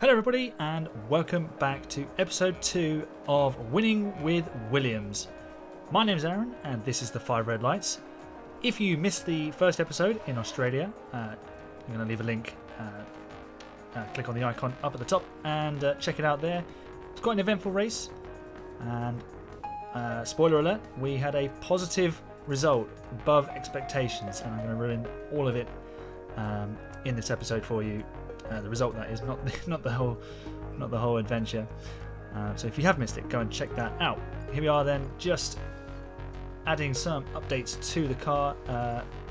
Hello, everybody, and welcome back to episode 2 of Winning with Williams. My name is Aaron, and this is the 5 Red Lights. If you missed the first episode in Australia, I'm going to leave a link. Click on the icon up at the top and check it out there. It's quite an eventful race, and spoiler alert, we had a positive result above expectations, and I'm going to ruin all of it in this episode for you. The result, that is, not the whole adventure. So if you have missed it, go and check that out. Here we are then, just adding some updates to the car,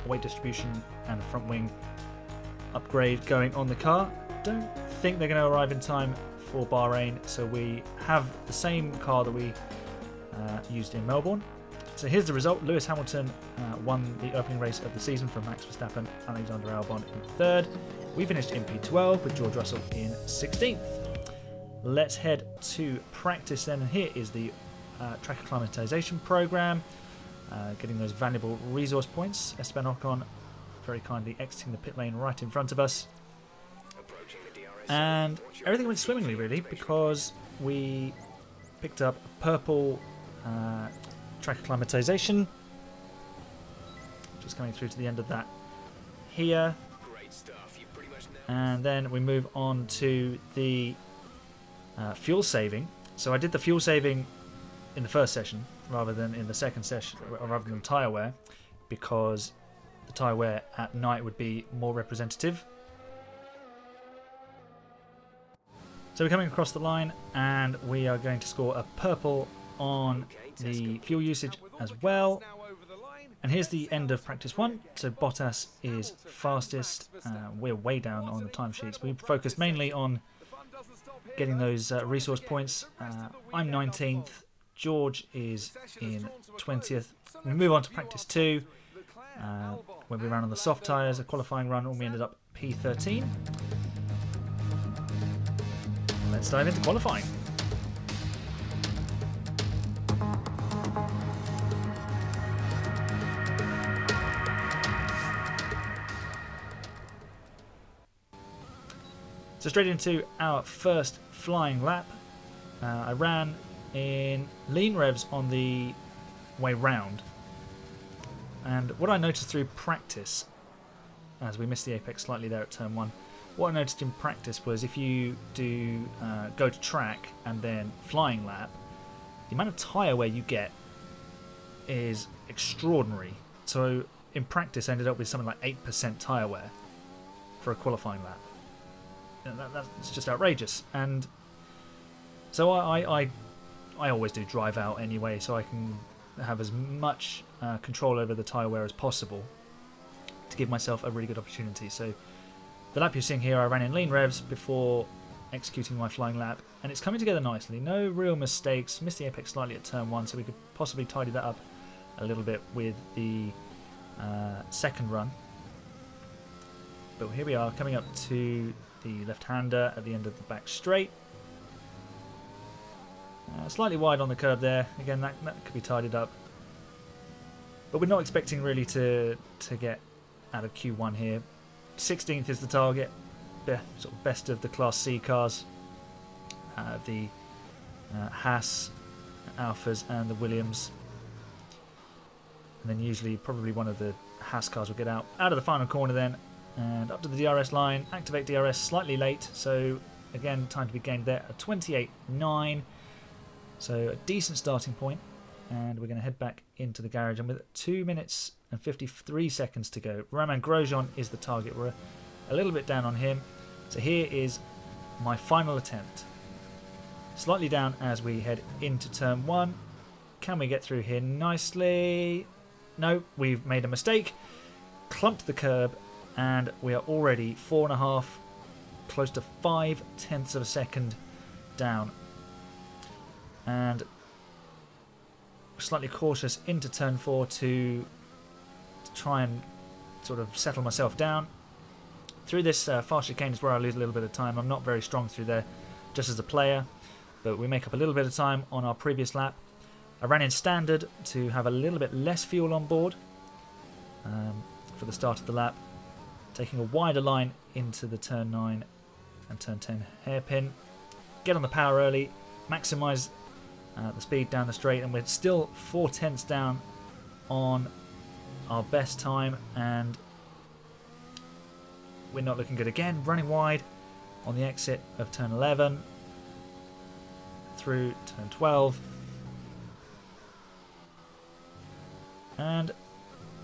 weight distribution and front wing upgrade going on the car. Don't think they're going to arrive in time for Bahrain, so we have the same car that we used in Melbourne. So here's the result. Lewis Hamilton won the opening race of the season from Max Verstappen, Alexander Albon in third. We finished in P12 with George Russell in 16th. Let's head to practice then. And here is the track acclimatization program, getting those valuable resource points. Esteban Ocon very kindly exiting the pit lane right in front of us. And everything went swimmingly, really, because we picked up a purple track acclimatization. Just coming through to the end of that here. And then we move on to the fuel saving. So I did the fuel saving in the first session rather than in the second session, or rather than tyre wear, because the tyre wear at night would be more representative. So we're coming across the line, and we are going to score a purple on the fuel usage as well. And here's the end of practice 1. So Bottas is fastest. We're way down on the timesheets. We focus mainly on getting those resource points. I'm 19th. George is in 20th. We move on to practice 2, when we ran on the soft tyres, a qualifying run, and we ended up P13. Let's dive into qualifying. So straight into our first flying lap. I ran in lean revs on the way round. And what I noticed through practice, as we missed the apex slightly there at turn 1, what I noticed in practice was if you do go to track and then flying lap, the amount of tyre wear you get is extraordinary. So in practice I ended up with something like 8% tyre wear for a qualifying lap. That's just outrageous. And so I always do drive out anyway, so I can have as much control over the tyre wear as possible to give myself a really good opportunity. So the lap you're seeing here, I ran in lean revs before executing my flying lap, and it's coming together nicely. No real mistakes. Missed the apex slightly at turn 1, so we could possibly tidy that up a little bit with the second run. But here we are, coming up to the left-hander at the end of the back straight. Slightly wide on the curb there. Again, that could be tidied up. But we're not expecting really to get out of Q1 here. 16th is the target. Sort of best of the Class C cars. The Haas, Alphas and the Williams. And then usually probably one of the Haas cars will get out of the final corner then. And up to the DRS line, activate DRS slightly late, so again time to be gained there at 28.9, so a decent starting point. And we're going to head back into the garage, and with 2 minutes and 53 seconds to go, Romain Grosjean is the target. We're a little bit down on him, so here is my final attempt. Slightly down as we head into turn 1. Can we get through here nicely? No, we've made a mistake, clumped the curb, and we are already 4.5, close to 0.5 of a second down. And slightly cautious into turn 4 to try and sort of settle myself down. Through this fast chicane is where I lose a little bit of time. I'm not very strong through there just as a player, but we make up a little bit of time on our previous lap. I ran in standard to have a little bit less fuel on board for the start of the lap, taking a wider line into the turn 9 and turn 10 hairpin. Get on the power early, maximise the speed down the straight, and we're still 0.4 down on our best time, and we're not looking good again. Running wide on the exit of turn 11 through turn 12. And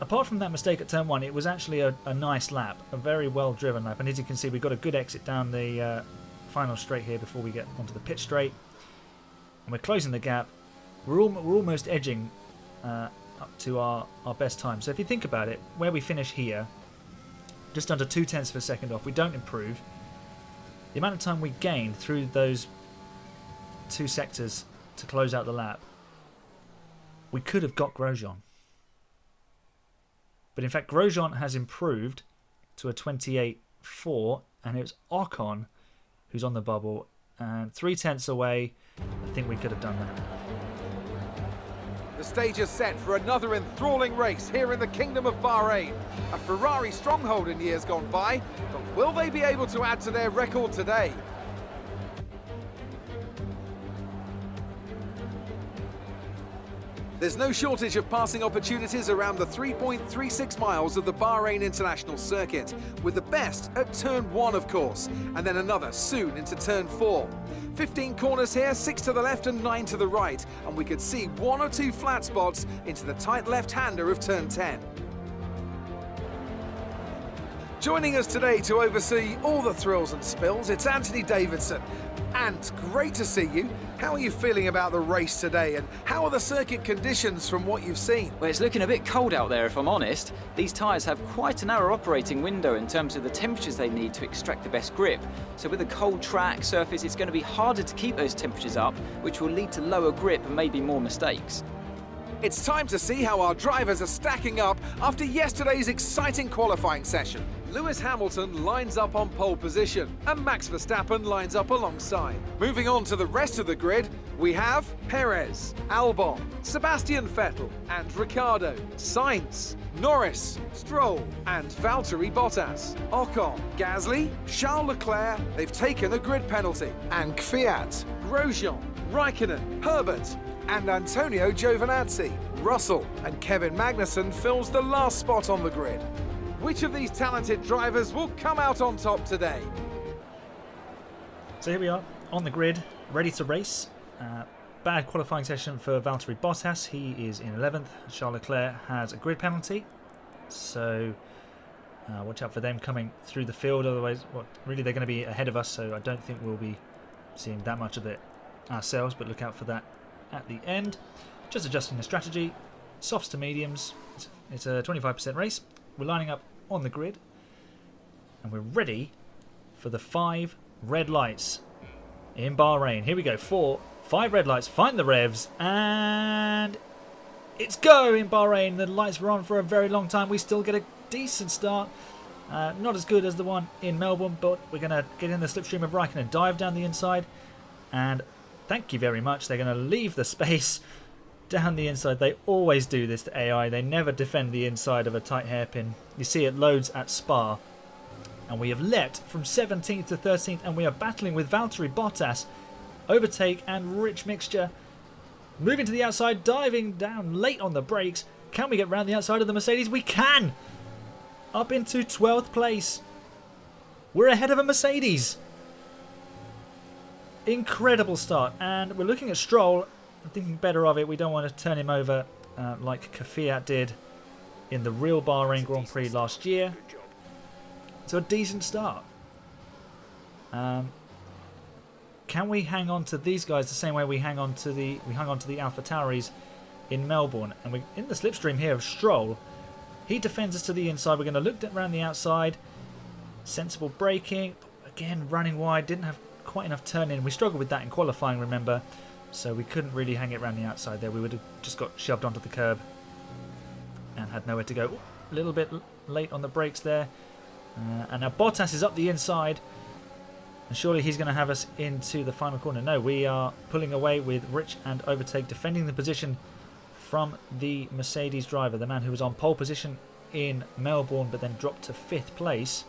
apart from that mistake at turn 1, it was actually a nice lap, a very well driven lap. And as you can see, we've got a good exit down the final straight here before we get onto the pit straight. And we're closing the gap. We're almost edging up to our best time. So if you think about it, where we finish here, just under 0.2 of a second off, we don't improve. The amount of time we gain through those 2 sectors to close out the lap, we could have got Grosjean. But in fact, Grosjean has improved to a 28.4, and it was Ocon who's on the bubble, and 0.3 away. I think we could have done that. The stage is set for another enthralling race here in the Kingdom of Bahrain. A Ferrari stronghold in years gone by, but will they be able to add to their record today? There's no shortage of passing opportunities around the 3.36 miles of the Bahrain International Circuit, with the best at turn 1, of course, and then another soon into turn 4. 15 corners here, 6 to the left and 9 to the right, and we could see 1 or 2 flat spots into the tight left-hander of turn 10. Joining us today to oversee all the thrills and spills, it's Anthony Davidson. And great to see you. How are you feeling about the race today, and how are the circuit conditions from what you've seen? Well, it's looking a bit cold out there, if I'm honest. These tyres have quite a narrow operating window in terms of the temperatures they need to extract the best grip. So with a cold track surface, it's going to be harder to keep those temperatures up, which will lead to lower grip and maybe more mistakes. It's time to see how our drivers are stacking up after yesterday's exciting qualifying session. Lewis Hamilton lines up on pole position and Max Verstappen lines up alongside. Moving on to the rest of the grid, we have Perez, Albon, Sebastian Vettel and Ricciardo, Sainz, Norris, Stroll and Valtteri Bottas, Ocon, Gasly, Charles Leclerc, they've taken a grid penalty, and Kvyat, Grosjean, Raikkonen, Herbert and Antonio Giovinazzi. Russell and Kevin Magnussen fills the last spot on the grid. Which of these talented drivers will come out on top today? So here we are on the grid, ready to race. Bad qualifying session for Valtteri Bottas. He is in 11th. Charles Leclerc has a grid penalty. So watch out for them coming through the field. Otherwise, well, really they're going to be ahead of us. So I don't think we'll be seeing that much of it ourselves. But look out for that at the end. Just adjusting the strategy. Softs to mediums. It's a 25% race. We're lining up on the grid and we're ready for the 5 red lights in Bahrain. Here we go. 5 red lights. Find the revs and it's go in Bahrain. The lights were on for a very long time. We still get a decent start. Not as good as the one in Melbourne, but we're going to get in the slipstream of Raikkonen, dive down the inside, and thank you very much. They're going to leave the space down the inside. They always do this to AI. They never defend the inside of a tight hairpin. You see it loads at Spa. And we have leapt from 17th to 13th, and we are battling with Valtteri Bottas. Overtake and rich mixture. Moving to the outside, diving down late on the brakes. Can we get round the outside of the Mercedes? We can! Up into 12th place. We're ahead of a Mercedes. Incredible start. And we're looking at Stroll. I'm thinking better of it. We don't want to turn him over like Kvyat did in the real Bahrain Grand Prix last year. So a decent start. Can we hang on to these guys the same way we hung on to the AlphaTauris in Melbourne? And we're in the slipstream here of Stroll. He defends us to the inside. We're going to look around the outside. Sensible braking. Again, running wide. Didn't have quite enough turn in. We struggled with that in qualifying, remember. So we couldn't really hang it around the outside there. We would have just got shoved onto the curb and had nowhere to go. Ooh, a little bit late on the brakes there. And now Bottas is up the inside. And surely he's going to have us into the final corner. No, we are pulling away with Rich and Overtake, defending the position from the Mercedes driver, the man who was on pole position in Melbourne but then dropped to 5th place.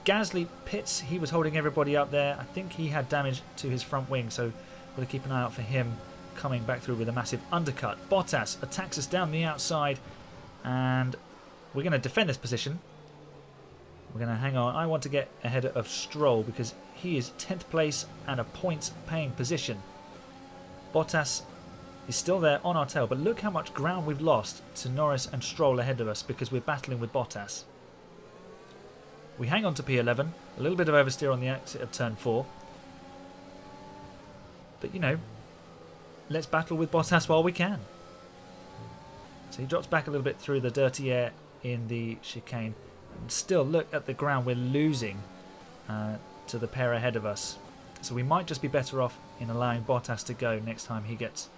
Gasly pits. He was holding everybody up there. I think he had damage to his front wing, so we'll keep an eye out for him coming back through with a massive undercut. Bottas attacks us down the outside, and we're going to defend this position. We're going to hang on. I want to get ahead of Stroll because he is 10th place and a points-paying position. Bottas is still there on our tail, but look how much ground we've lost to Norris and Stroll ahead of us because we're battling with Bottas. We hang on to P11, a little bit of oversteer on the exit of turn 4. But, you know, let's battle with Bottas while we can. So he drops back a little bit through the dirty air in the chicane. And still, look at the ground we're losing to the pair ahead of us. So we might just be better off in allowing Bottas to go next time he gets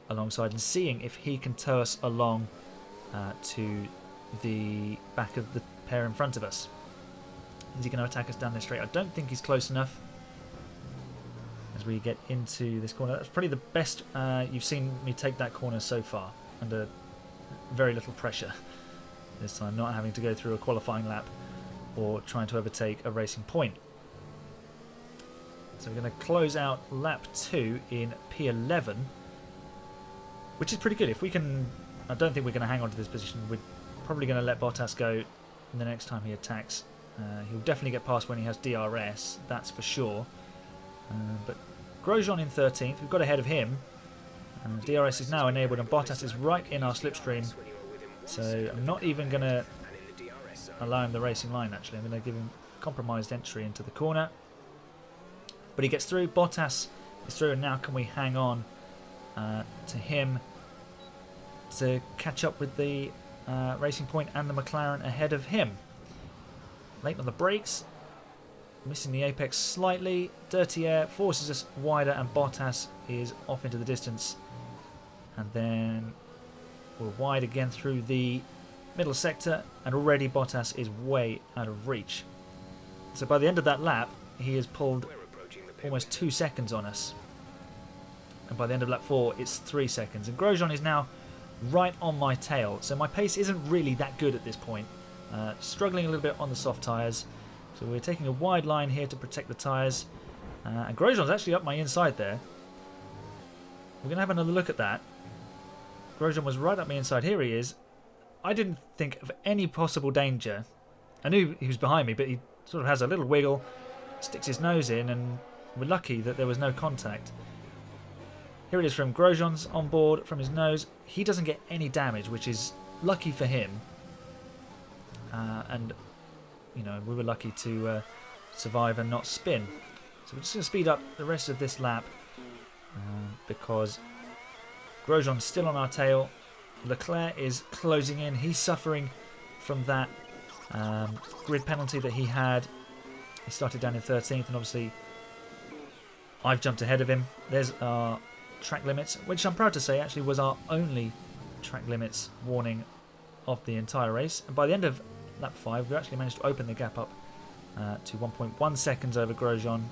alongside and seeing if he can tow us along to the back of the pair in front of us. Is he going to attack us down this straight? I don't think he's close enough. As we get into this corner, that's probably the best you've seen me take that corner so far, under very little pressure this time, not having to go through a qualifying lap or trying to overtake a racing point. So we're going to close out lap 2 in P11, which is pretty good. If we can, I don't think we're going to hang on to this position. We're probably going to let Bottas go the next time he attacks. He'll definitely get past when he has DRS, that's for sure. But Grosjean in 13th, we've got ahead of him. DRS is now enabled and Bottas is right in our slipstream. So I'm not even going to allow him the racing line actually. I'm going to give him compromised entry into the corner. But he gets through, Bottas is through, and now can we hang on to him to catch up with the Racing Point and the McLaren ahead of him. Late on the brakes, missing the apex slightly. Dirty air forces us wider and Bottas is off into the distance. And then we're wide again through the middle sector and already Bottas is way out of reach. So by the end of that lap, he has pulled almost 2 seconds on us. And by the end of lap 4, it's 3 seconds. And Grosjean is now right on my tail. So my pace isn't really that good at this point. Struggling a little bit on the soft tyres. So we're taking a wide line here to protect the tyres. And Grosjean's actually up my inside there. We're going to have another look at that. Grosjean was right up my inside. Here he is. I didn't think of any possible danger. I knew he was behind me, but he sort of has a little wiggle, sticks his nose in, and we're lucky that there was no contact. Here it is from Grosjean's on board from his nose. He doesn't get any damage, which is lucky for him. And, you know, we were lucky to survive and not spin. So we're just going to speed up the rest of this lap because Grosjean's still on our tail. Leclerc is closing in. He's suffering from that grid penalty that he had. He started down in 13th and obviously I've jumped ahead of him. There's our track limits, which I'm proud to say actually was our only track limits warning of the entire race. And by the end of lap 5, we actually managed to open the gap up to 1.1 seconds over Grosjean.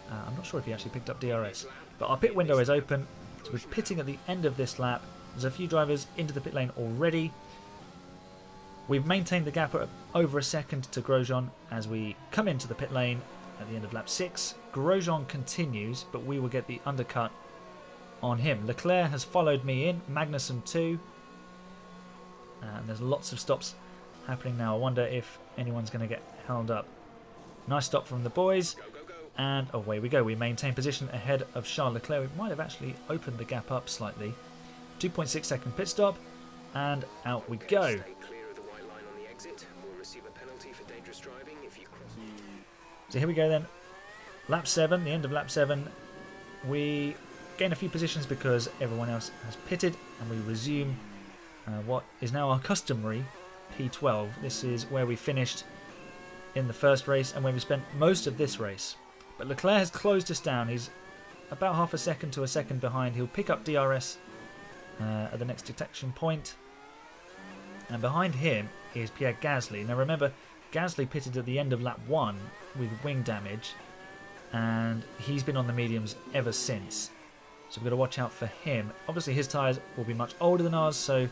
I'm not sure if he actually picked up DRS, but our pit window is open, so we're pitting at the end of this lap. There's a few drivers into the pit lane already. We've maintained the gap at over a second to Grosjean as we come into the pit lane at the end of lap 6. Grosjean continues, but we will get the undercut on him. Leclerc has followed me in, Magnussen too, and there's lots of stops happening now. I wonder if anyone's going to get held up. Nice stop from the boys, and away we go. We maintain position ahead of Charles Leclerc. We might have actually opened the gap up slightly. 2.6 second pit stop, and out we go. So here we go then. Lap 7, the end of lap 7. We gain a few positions because everyone else has pitted, and we resume what is now our customary P12. This is where we finished in the first race and where we spent most of this race. But Leclerc has closed us down. He's about half a second to a second behind. He'll pick up DRS at the next detection point. And behind him is Pierre Gasly. Now remember, Gasly pitted at the end of lap 1 with wing damage, and he's been on the mediums ever since. So we've got to watch out for him. Obviously his tyres will be much older than ours, so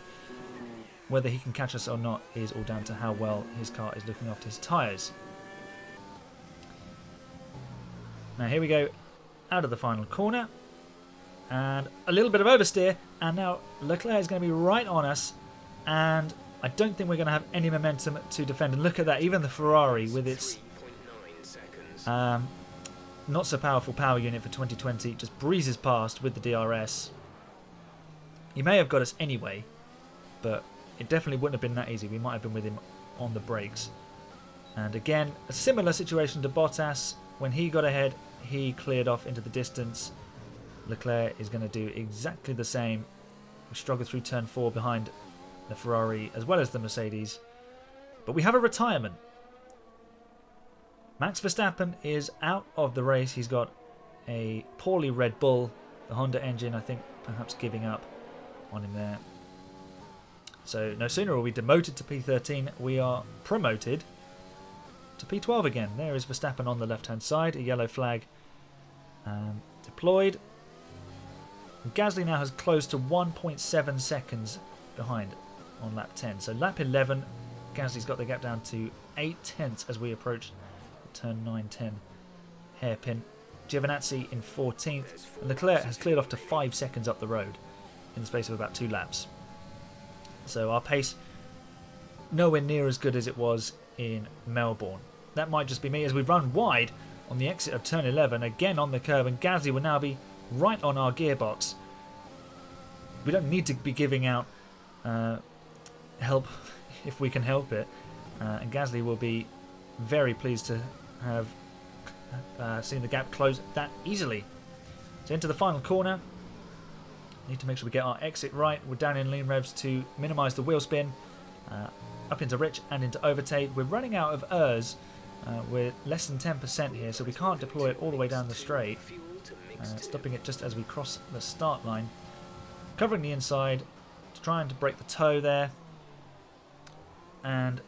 whether he can catch us or not is all down to how well his car is looking after his tyres. Now here we go out of the final corner. And a little bit of oversteer. And now Leclerc is going to be right on us. And I don't think we're going to have any momentum to defend. And look at that. Even the Ferrari with its not so powerful power unit for 2020 just breezes past with the DRS. He may have got us anyway, but it definitely wouldn't have been that easy. We might have been with him on the brakes. And again, a similar situation to Bottas. When he got ahead, he cleared off into the distance. Leclerc is going to do exactly the same. We struggle through turn 4 behind the Ferrari as well as the Mercedes. But we have a retirement. Max Verstappen is out of the race. He's got a poorly Red Bull. The Honda engine, I think, perhaps giving up on him there. So no sooner are we demoted to P13, we are promoted to P12 again. There is Verstappen on the left-hand side, a yellow flag deployed. And Gasly now has close to 1.7 seconds behind on lap 10. So lap 11, Gasly's got the gap down to 8/10 as we approach the turn 9-10 hairpin. Giovinazzi in 14th, and Leclerc has cleared off to 5 seconds up the road in the space of about 2 laps. So our pace nowhere near as good as it was in Melbourne. That might just be me as we run wide on the exit of turn 11, again on the curb, and Gasly will now be right on our gearbox. We don't need to be giving out help if we can help it, and Gasly will be very pleased to have seen the gap close that easily. So into the final corner. Need to make sure we get our exit right. We're down in lean revs to minimise the wheel spin. Up into Rich and into Overtake. We're running out of ERS. We're less than 10% here, so we can't deploy it all the way down the straight. Stopping it just as we cross the start line. Covering the inside, trying to break the toe there. And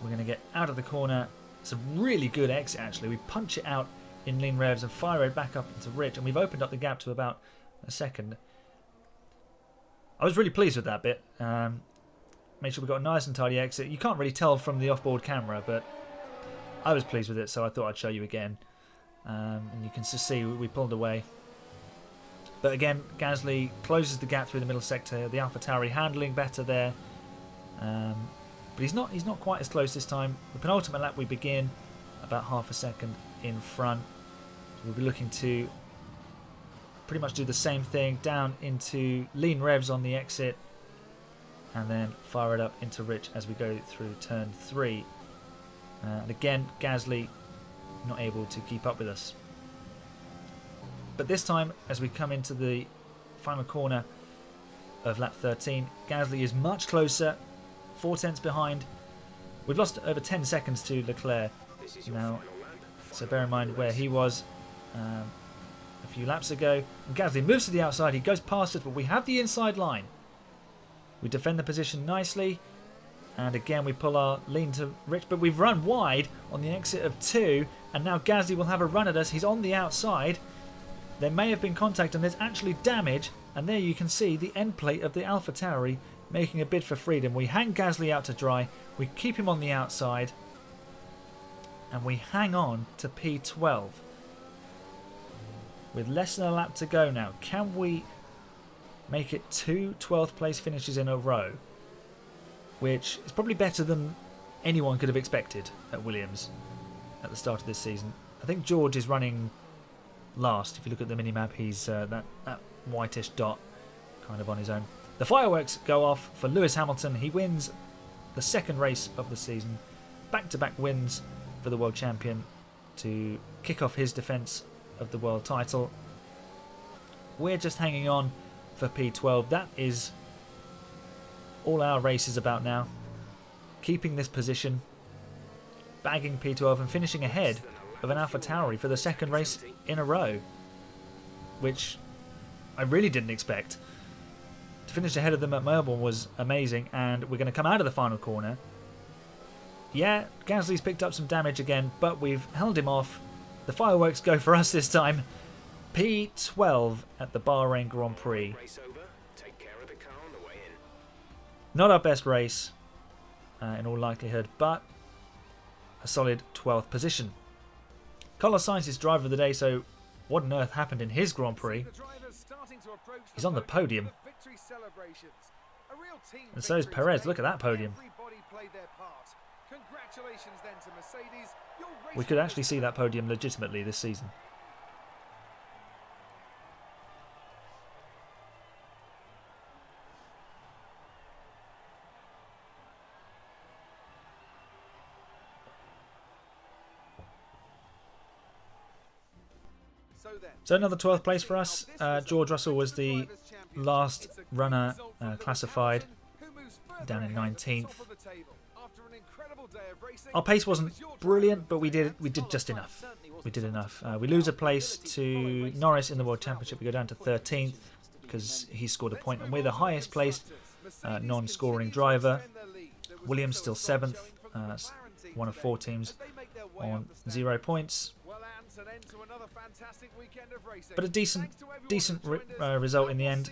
we're going to get out of the corner. It's a really good exit actually. We punch it out in lean revs and fire it back up into Rich, and we've opened up the gap to about a second. I was really pleased with that bit. Made sure we got a nice and tidy exit. You can't really tell from the off-board camera, but I was pleased with it, so I thought I'd show you again. And you can just see we pulled away. But again, Gasly closes the gap through the middle sector. The AlphaTauri handling better there. But he's not quite as close this time. The penultimate lap we begin about half a second in front. So we'll be looking to pretty much do the same thing down into lean revs on the exit and then fire it up into Rich as we go through turn 3. And again, Gasly not able to keep up with us. But this time, as we come into the final corner of lap 13, Gasly is much closer, 4/10 behind. We've lost over 10 seconds to Leclerc now, so bear in mind where he was a few laps ago. And Gasly moves to the outside, he goes past us, but we have the inside line. We defend the position nicely, and again we pull our lean to Rich, but we've run wide on the exit of 2, and now Gasly will have a run at us. He's on the outside. There may have been contact, and there's actually damage, and there you can see the end plate of the AlphaTauri making a bid for freedom. We hang Gasly out to dry, we keep him on the outside, and we hang on to P12. With less than a lap to go now, can we make it 2 12th place finishes in a row? Which is probably better than anyone could have expected at Williams at the start of this season. I think George is running last. If you look at the minimap, he's that whitish dot kind of on his own. The fireworks go off for Lewis Hamilton. He wins the second race of the season. Back-to-back wins for the world champion to kick off his defence of the world title. We're just hanging on for P12. That is all our race is about now. Keeping this position, bagging P12 and finishing ahead of an AlphaTauri for the second race in a row, which I really didn't expect. To finish ahead of them at Melbourne was amazing, and we're going to come out of the final corner. Yeah, Gasly's picked up some damage again, but we've held him off. The fireworks go for us this time. P12 at the Bahrain Grand Prix. Not our best race, in all likelihood, but a solid 12th position. Carlos Sainz is driver of the day, so what on earth happened in his Grand Prix? He's on the podium. And so is Perez. Look at that podium. We could actually see that podium legitimately this season. So another 12th place for us. George Russell was the last runner classified, down in 19th. Our pace wasn't brilliant, but we did just enough. We did enough. We lose a place to Norris in the World Championship. We go down to 13th because he scored a point, and we're the highest placed non-scoring driver. Williams still 7th, one of 4 teams on 0 points. But a decent result in the end.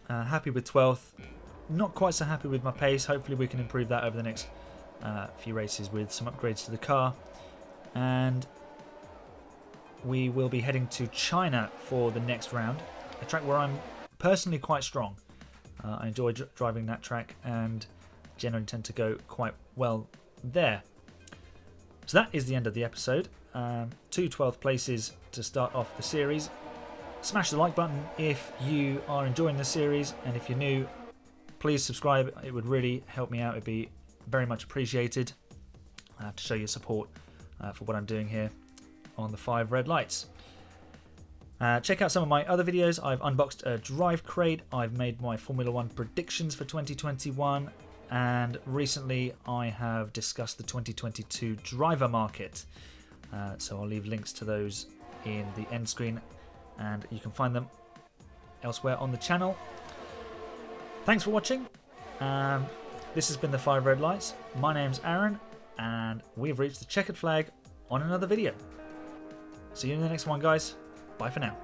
Happy with 12th. Not quite so happy with my pace. Hopefully we can improve that over the next few races with some upgrades to the car. And we will be heading to China for the next round. A track where I'm personally quite strong. I enjoy driving that track and generally tend to go quite well there. So that is the end of the episode. 2 12th places to start off the series. Smash the like button if you are enjoying the series, and if you're new, please subscribe. It would really help me out. It'd be very much appreciated to show your support for what I'm doing here on the 5 Red Lights. Check out some of my other videos. I've unboxed a drive crate. I've made my Formula 1 predictions for 2021. And recently I have discussed the 2022 driver market. So I'll leave links to those in the end screen, and you can find them elsewhere on the channel. Thanks for watching. This has been the 5 Red Lights. My name's Aaron, and we've reached the checkered flag on another video. See you in the next one, guys. Bye for now.